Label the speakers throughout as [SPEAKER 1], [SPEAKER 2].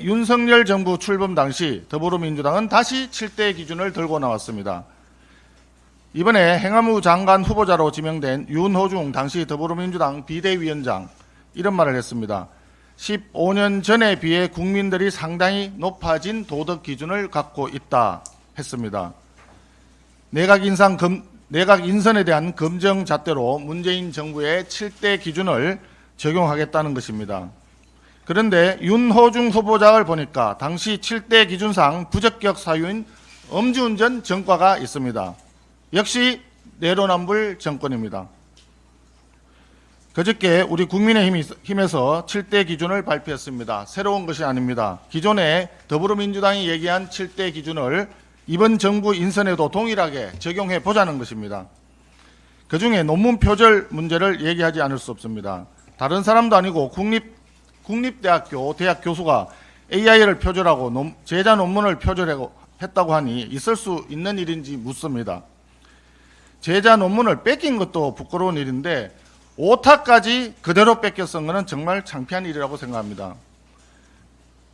[SPEAKER 1] 윤석열 정부 출범 당시 더불어민주당은 다시 7대 기준을 들고 나왔습니다. 이번에 행안부 장관 후보자로 지명된 윤호중 당시 더불어민주당 비대위원장 이런 말을 했습니다. 15년 전에 비해 국민들이 상당히 높아진 도덕 기준을 갖고 있다 했습니다. 내각 인선에 대한 검증 잣대로 문재인 정부의 7대 기준을 적용하겠다는 것입니다. 그런데 윤호중 후보자를 보니까 당시 7대 기준상 부적격 사유인 음주운전 전과가 있습니다. 역시 내로남불 정권입니다. 그저께 우리 국민의힘에서 7대 기준을 발표했습니다. 새로운 것이 아닙니다. 기존에 더불어민주당이 얘기한 7대 기준을 이번 정부 인선에도 동일하게 적용해 보자는 것입니다. 그중에 논문 표절 문제를 얘기하지 않을 수 없습니다. 다른 사람도 아니고 국립대학교 대학 교수가 AI를 표절하고 제자 논문을 표절했다고 하니 있을 수 있는 일인지 묻습니다. 제자 논문을 뺏긴 것도 부끄러운 일인데 오타까지 그대로 뺏겨 쓴 것은 정말 창피한 일이라고 생각합니다.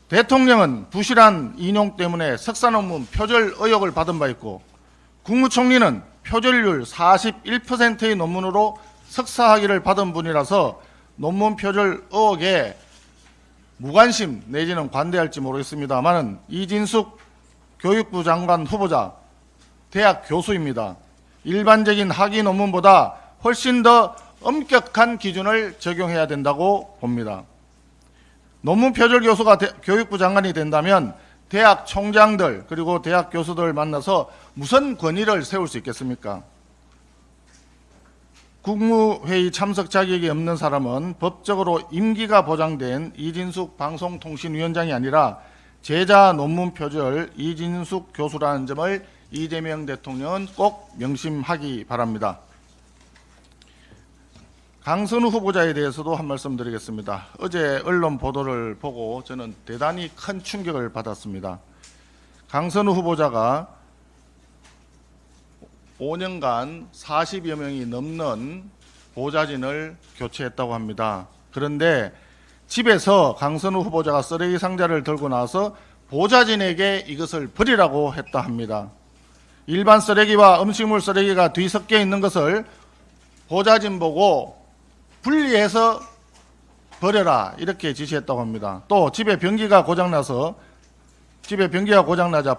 [SPEAKER 1] 대통령은 부실한 인용 때문에 석사 논문 표절 의혹을 받은 바 있고 국무총리는 표절률 41%의 논문으로 석사학위를 받은 분이라서 논문 표절 의혹에 무관심 내지는 관대할지 모르겠습니다만 이진숙 교육부 장관 후보자 대학 교수입니다. 일반적인 학위 논문보다 훨씬 더 엄격한 기준을 적용해야 된다고 봅니다. 논문 표절 교수가 교육부 장관이 된다면 대학 총장들 그리고 대학 교수들 만나서 무슨 권위를 세울 수 있겠습니까? 국무회의 참석 자격이 없는 사람은 법적으로 임기가 보장된 이진숙 방송통신위원장이 아니라 제자 논문 표절 이진숙 교수라는 점을 이재명 대통령은 꼭 명심하기 바랍니다. 강선우 후보자에 대해서도 한 말씀 드리겠습니다. 어제 언론 보도를 보고 저는 대단히 큰 충격을 받았습니다. 강선우 후보자가 5년간 40여 명이 넘는 보좌진을 교체했다고 합니다. 그런데 집에서 강선우 후보자가 쓰레기 상자를 들고 나와서 보좌진에게 이것을 버리라고 했다 합니다. 일반 쓰레기와 음식물 쓰레기가 뒤섞여 있는 것을 보좌진 보고 분리해서 버려라 이렇게 지시했다고 합니다. 또 집에 변기가 고장나자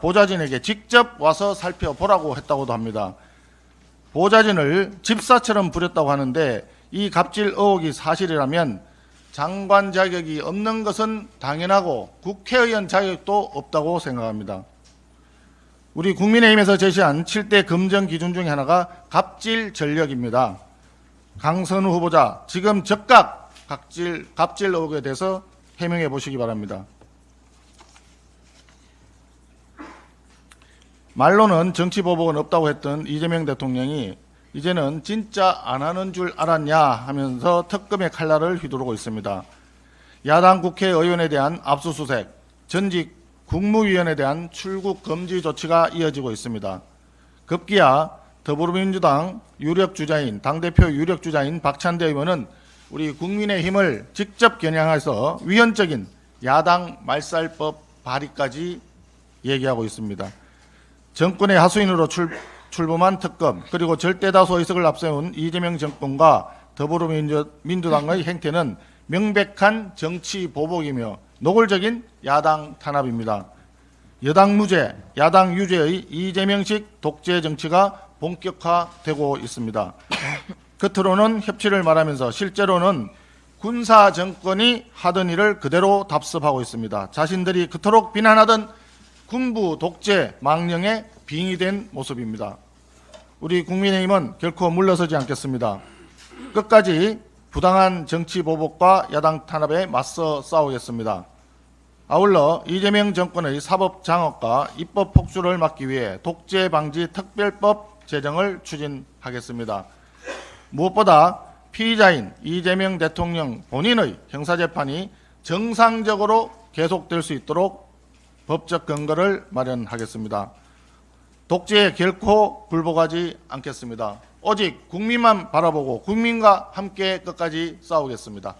[SPEAKER 1] 보좌진에게 직접 와서 살펴보라고 했다고도 합니다. 보좌진을 집사처럼 부렸다고 하는데 이 갑질 의혹이 사실이라면 장관 자격이 없는 것은 당연하고 국회의원 자격도 없다고 생각합니다. 우리 국민의힘에서 제시한 7대 검증 기준 중에 하나가 갑질 전력입니다. 강선우 후보자 지금 즉각 갑질 의혹에 대해서 해명해 보시기 바랍니다. 말로는 정치보복은 없다고 했던 이재명 대통령이 이제는 진짜 안 하는 줄 알았냐 하면서 특검의 칼날을 휘두르고 있습니다. 야당 국회의원에 대한 압수수색, 전직 국무위원에 대한 출국 금지 조치가 이어지고 있습니다. 급기야 더불어민주당 유력주자인 당대표 유력주자인 박찬대 의원은 우리 국민의힘을 직접 겨냥해서 위헌적인 야당 말살법 발의까지 얘기하고 있습니다. 정권의 하수인으로 출범한 특검 그리고 절대다수 의석을 앞세운 이재명 정권과 더불어민주당의 행태는 명백한 정치 보복이며 노골적인 야당 탄압입니다. 여당 무죄, 야당 유죄의 이재명식 독재 정치가 본격화되고 있습니다. 겉으로는 협치를 말하면서 실제로는 군사 정권이 하던 일을 그대로 답습하고 있습니다. 자신들이 그토록 비난하던 군부 독재 망령에 빙의된 모습입니다. 우리 국민의힘은 결코 물러서지 않겠습니다. 끝까지 부당한 정치 보복과 야당 탄압에 맞서 싸우겠습니다. 아울러 이재명 정권의 사법 장악과 입법 폭주를 막기 위해 독재 방지 특별법 제정을 추진하겠습니다. 무엇보다 피의자인 이재명 대통령 본인의 형사재판이 정상적으로 계속될 수 있도록 법적 근거를 마련하겠습니다. 독재에 결코 굴복하지 않겠습니다. 오직 국민만 바라보고 국민과 함께 끝까지 싸우겠습니다.